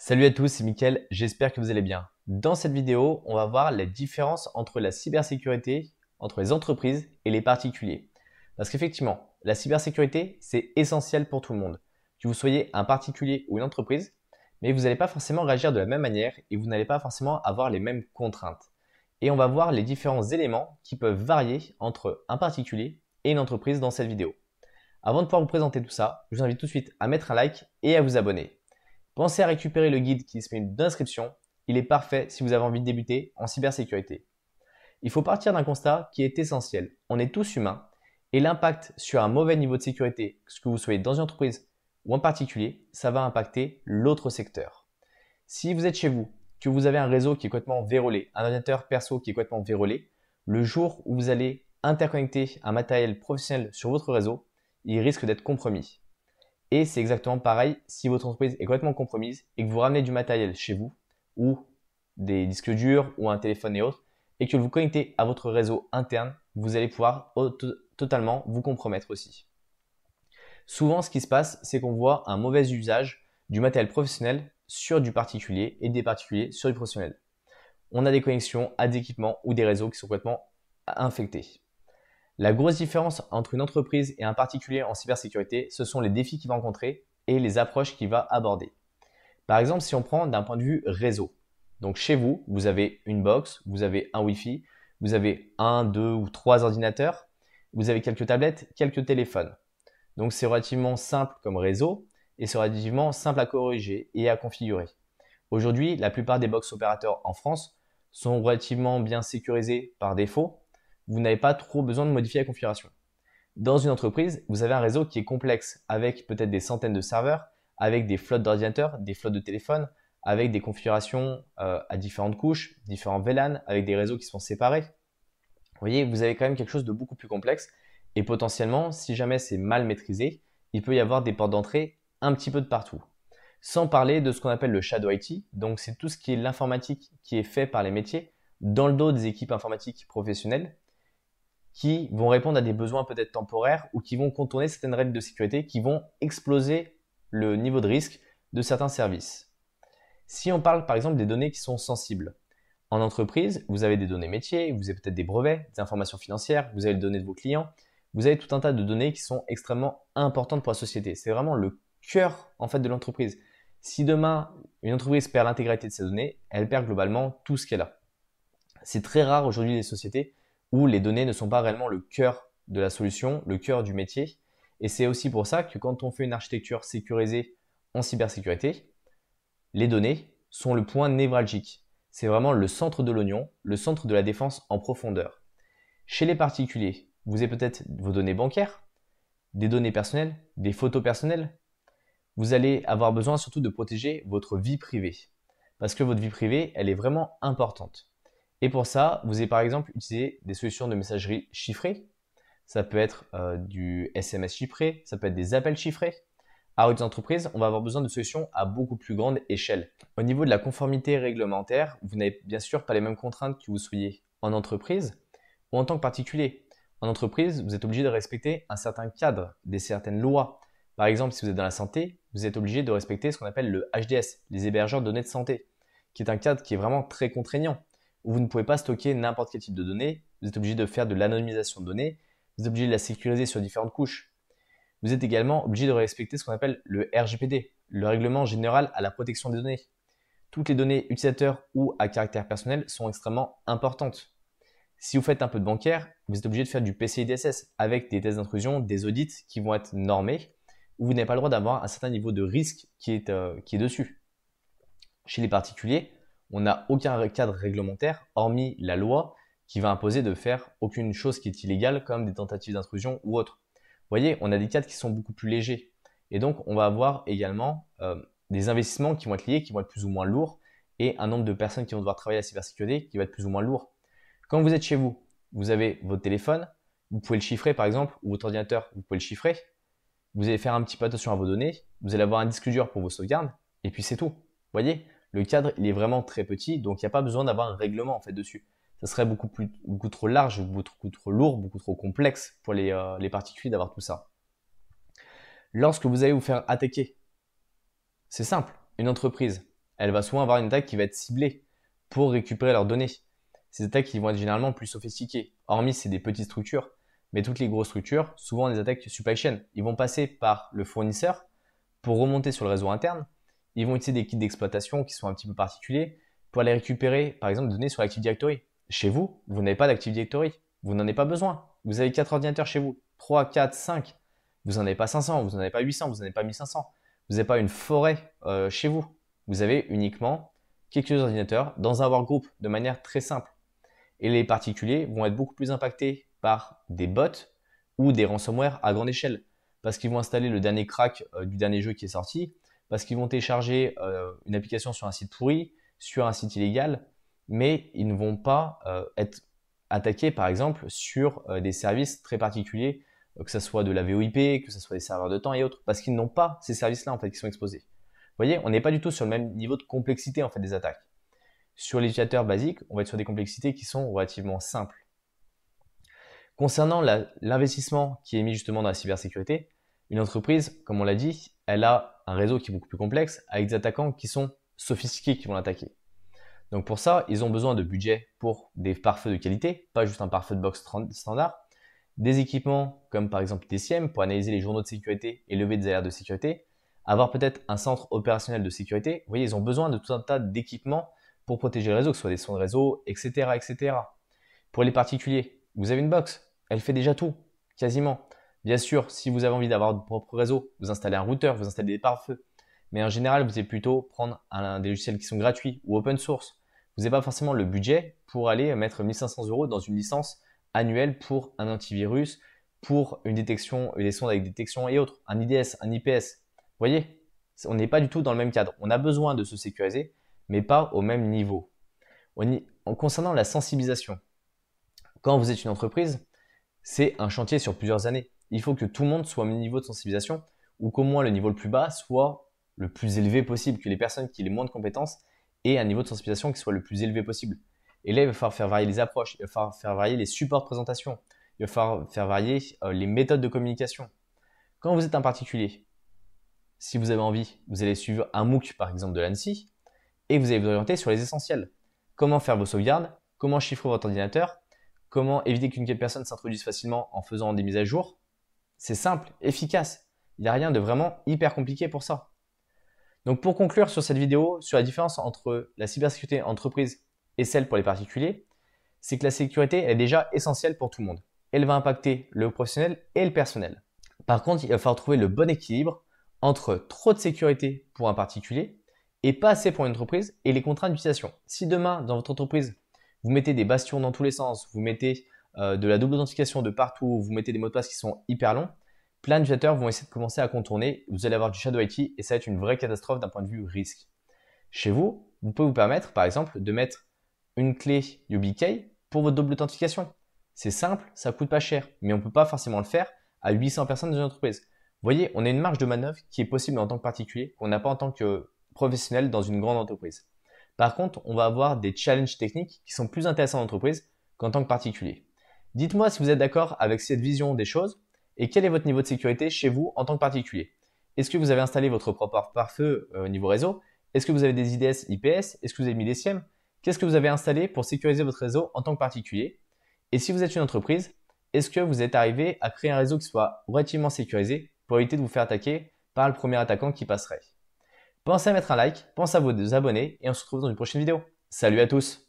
Salut à tous, c'est Mickaël, j'espère que vous allez bien. Dans cette vidéo, on va voir les différences entre la cybersécurité, entre les entreprises et les particuliers. Parce qu'effectivement, la cybersécurité, c'est essentiel pour tout le monde. Que vous soyez un particulier ou une entreprise, mais vous n'allez pas forcément réagir de la même manière et vous n'allez pas forcément avoir les mêmes contraintes. Et on va voir les différents éléments qui peuvent varier entre un particulier et une entreprise dans cette vidéo. Avant de pouvoir vous présenter tout ça, je vous invite tout de suite à mettre un like et à vous abonner. Pensez à récupérer le guide qui est disponible dans la description. Il est parfait si vous avez envie de débuter en cybersécurité. Il faut partir d'un constat qui est essentiel. On est tous humains et l'impact sur un mauvais niveau de sécurité, que vous soyez dans une entreprise ou en particulier, ça va impacter l'autre secteur. Si vous êtes chez vous, que vous avez un réseau qui est complètement vérolé, un ordinateur perso qui est complètement vérolé, le jour où vous allez interconnecter un matériel professionnel sur votre réseau, il risque d'être compromis. Et c'est exactement pareil si votre entreprise est complètement compromise et que vous ramenez du matériel chez vous ou des disques durs ou un téléphone et autres et que vous connectez à votre réseau interne, vous allez pouvoir totalement vous compromettre aussi. Souvent, ce qui se passe, c'est qu'on voit un mauvais usage du matériel professionnel sur du particulier et des particuliers sur du professionnel. On a des connexions à des équipements ou des réseaux qui sont complètement infectés. La grosse différence entre une entreprise et un particulier en cybersécurité, ce sont les défis qu'il va rencontrer et les approches qu'il va aborder. Par exemple, si on prend d'un point de vue réseau. Donc chez vous, vous avez une box, vous avez un Wi-Fi, vous avez un, deux ou trois ordinateurs, vous avez quelques tablettes, quelques téléphones. Donc c'est relativement simple comme réseau et c'est relativement simple à corriger et à configurer. Aujourd'hui, la plupart des box opérateurs en France sont relativement bien sécurisés par défaut. Vous n'avez pas trop besoin de modifier la configuration. Dans une entreprise, vous avez un réseau qui est complexe avec peut-être des centaines de serveurs, avec des flottes d'ordinateurs, des flottes de téléphones, avec des configurations à différentes couches, différents VLAN, avec des réseaux qui sont séparés. Vous voyez, vous avez quand même quelque chose de beaucoup plus complexe et potentiellement, si jamais c'est mal maîtrisé, il peut y avoir des portes d'entrée un petit peu de partout. Sans parler de ce qu'on appelle le Shadow IT, donc c'est tout ce qui est l'informatique qui est fait par les métiers dans le dos des équipes informatiques professionnelles qui vont répondre à des besoins peut-être temporaires ou qui vont contourner certaines règles de sécurité qui vont exploser le niveau de risque de certains services. Si on parle par exemple des données qui sont sensibles, en entreprise, vous avez des données métiers, vous avez peut-être des brevets, des informations financières, vous avez les données de vos clients, vous avez tout un tas de données qui sont extrêmement importantes pour la société. C'est vraiment le cœur en fait de l'entreprise. Si demain une entreprise perd l'intégralité de ses données, elle perd globalement tout ce qu'elle a. C'est très rare aujourd'hui les sociétés où les données ne sont pas réellement le cœur de la solution, le cœur du métier. Et c'est aussi pour ça que quand on fait une architecture sécurisée en cybersécurité, les données sont le point névralgique. C'est vraiment le centre de l'oignon, le centre de la défense en profondeur. Chez les particuliers, vous avez peut-être vos données bancaires, des données personnelles, des photos personnelles. Vous allez avoir besoin surtout de protéger votre vie privée. Parce que votre vie privée, elle est vraiment importante. Et pour ça, vous allez par exemple utiliser des solutions de messagerie chiffrées. Ça peut être du SMS chiffré, ça peut être des appels chiffrés. À haute entreprise, on va avoir besoin de solutions à beaucoup plus grande échelle. Au niveau de la conformité réglementaire, vous n'avez bien sûr pas les mêmes contraintes que vous soyez en entreprise ou en tant que particulier. En entreprise, vous êtes obligé de respecter un certain cadre, certaines lois. Par exemple, si vous êtes dans la santé, vous êtes obligé de respecter ce qu'on appelle le HDS, les hébergeurs de données de santé, qui est un cadre qui est vraiment très contraignant, où vous ne pouvez pas stocker n'importe quel type de données, vous êtes obligé de faire de l'anonymisation de données, vous êtes obligé de la sécuriser sur différentes couches. Vous êtes également obligé de respecter ce qu'on appelle le RGPD, le Règlement général à la protection des données. Toutes les données utilisateurs ou à caractère personnel sont extrêmement importantes. Si vous faites un peu de bancaire, vous êtes obligé de faire du PCI DSS avec des tests d'intrusion, des audits qui vont être normés, où vous n'avez pas le droit d'avoir un certain niveau de risque qui est dessus. Chez les particuliers, on n'a aucun cadre réglementaire, hormis la loi, qui va imposer de faire aucune chose qui est illégale, comme des tentatives d'intrusion ou autre. Vous voyez, on a des cadres qui sont beaucoup plus légers. Et donc, on va avoir également des investissements qui vont être liés, qui vont être plus ou moins lourds, et un nombre de personnes qui vont devoir travailler à la cybersécurité qui va être plus ou moins lourd. Quand vous êtes chez vous, vous avez votre téléphone, vous pouvez le chiffrer par exemple, ou votre ordinateur, vous pouvez le chiffrer. Vous allez faire un petit peu attention à vos données, vous allez avoir un disque dur pour vos sauvegardes, et puis c'est tout. Vous voyez, le cadre, il est vraiment très petit, donc il n'y a pas besoin d'avoir un règlement en fait dessus. Ça serait beaucoup trop large, beaucoup trop lourd, beaucoup trop complexe pour les particuliers d'avoir tout ça. Lorsque vous allez vous faire attaquer, c'est simple, une entreprise, elle va souvent avoir une attaque qui va être ciblée pour récupérer leurs données. Ces attaques qui vont être généralement plus sophistiquées. Hormis, c'est des petites structures, mais toutes les grosses structures, souvent des attaques supply chain. Ils vont passer par le fournisseur pour remonter sur le réseau interne. Ils vont utiliser des kits d'exploitation qui sont un petit peu particuliers pour aller récupérer, par exemple, des données sur l'Active Directory. Chez vous, vous n'avez pas d'Active Directory. Vous n'en avez pas besoin. Vous avez 4 ordinateurs chez vous, 3, 4, 5. Vous n'en avez pas 500, vous n'en avez pas 800, vous n'en avez pas 1500. Vous n'avez pas une forêt chez vous. Vous avez uniquement quelques ordinateurs dans un workgroup de manière très simple. Et les particuliers vont être beaucoup plus impactés par des bots ou des ransomware à grande échelle. Parce qu'ils vont installer le dernier crack du dernier jeu qui est sorti, parce qu'ils vont télécharger une application sur un site pourri, sur un site illégal, mais ils ne vont pas être attaqués par exemple sur des services très particuliers, que ce soit de la VoIP, que ce soit des serveurs de temps et autres, parce qu'ils n'ont pas ces services-là en fait qui sont exposés. Vous voyez, on n'est pas du tout sur le même niveau de complexité en fait des attaques. Sur les utilisateurs basiques, on va être sur des complexités qui sont relativement simples. Concernant l'investissement qui est mis justement dans la cybersécurité, une entreprise, comme on l'a dit, elle a un réseau qui est beaucoup plus complexe avec des attaquants qui sont sophistiqués qui vont l'attaquer. Donc pour ça, ils ont besoin de budget pour des pare-feux de qualité, pas juste un pare-feu de box standard, des équipements comme par exemple des SIEM pour analyser les journaux de sécurité et lever des alertes de sécurité, avoir peut-être un centre opérationnel de sécurité. Vous voyez, ils ont besoin de tout un tas d'équipements pour protéger le réseau, que ce soit des sons de réseau, etc., etc. Pour les particuliers, vous avez une box, elle fait déjà tout, quasiment. Bien sûr, si vous avez envie d'avoir votre propre réseau, vous installez un routeur, vous installez des pare-feux. Mais en général, vous allez plutôt prendre des logiciels qui sont gratuits ou open source. Vous n'avez pas forcément le budget pour aller mettre 1500 € dans une licence annuelle pour un antivirus, pour une détection, des sondes avec détection et autres, un IDS, un IPS. Vous voyez, on n'est pas du tout dans le même cadre. On a besoin de se sécuriser, mais pas au même niveau. En concernant la sensibilisation, quand vous êtes une entreprise, c'est un chantier sur plusieurs années. Il faut que tout le monde soit au même niveau de sensibilisation ou qu'au moins le niveau le plus bas soit le plus élevé possible, que les personnes qui ont les moins de compétences aient un niveau de sensibilisation qui soit le plus élevé possible. Et là, il va falloir faire varier les approches, il va falloir faire varier les supports de présentation, il va falloir faire varier les méthodes de communication. Quand vous êtes un particulier, si vous avez envie, vous allez suivre un MOOC par exemple de l'ANSSI et vous allez vous orienter sur les essentiels. Comment faire vos sauvegardes, comment chiffrer votre ordinateur, comment éviter qu'une personne s'introduise facilement en faisant des mises à jour. C'est simple, efficace. Il n'y a rien de vraiment hyper compliqué pour ça. Donc pour conclure sur cette vidéo, sur la différence entre la cybersécurité entreprise et celle pour les particuliers, c'est que la sécurité est déjà essentielle pour tout le monde. Elle va impacter le professionnel et le personnel. Par contre, il va falloir trouver le bon équilibre entre trop de sécurité pour un particulier et pas assez pour une entreprise et les contraintes d'utilisation. Si demain, dans votre entreprise, vous mettez des bastions dans tous les sens, vous mettez de la double authentification de partout, vous mettez des mots de passe qui sont hyper longs, plein d'utilisateurs vont essayer de commencer à contourner, vous allez avoir du shadow IT et ça va être une vraie catastrophe d'un point de vue risque. Chez vous, vous pouvez vous permettre par exemple de mettre une clé YubiKey pour votre double authentification. C'est simple, ça coûte pas cher, mais on ne peut pas forcément le faire à 800 personnes dans une entreprise. Vous voyez, on a une marge de manœuvre qui est possible en tant que particulier, qu'on n'a pas en tant que professionnel dans une grande entreprise. Par contre, on va avoir des challenges techniques qui sont plus intéressants en entreprise qu'en tant que particulier. Dites-moi si vous êtes d'accord avec cette vision des choses et quel est votre niveau de sécurité chez vous en tant que particulier. Est-ce que vous avez installé votre propre pare-feu au niveau réseau? Est-ce que vous avez des IDS, IPS? Est-ce que vous avez mis des SIEM? Qu'est-ce que vous avez installé pour sécuriser votre réseau en tant que particulier? Et si vous êtes une entreprise, est-ce que vous êtes arrivé à créer un réseau qui soit relativement sécurisé pour éviter de vous faire attaquer par le premier attaquant qui passerait? Pensez à mettre un like, pensez à vous abonner et on se retrouve dans une prochaine vidéo. Salut à tous!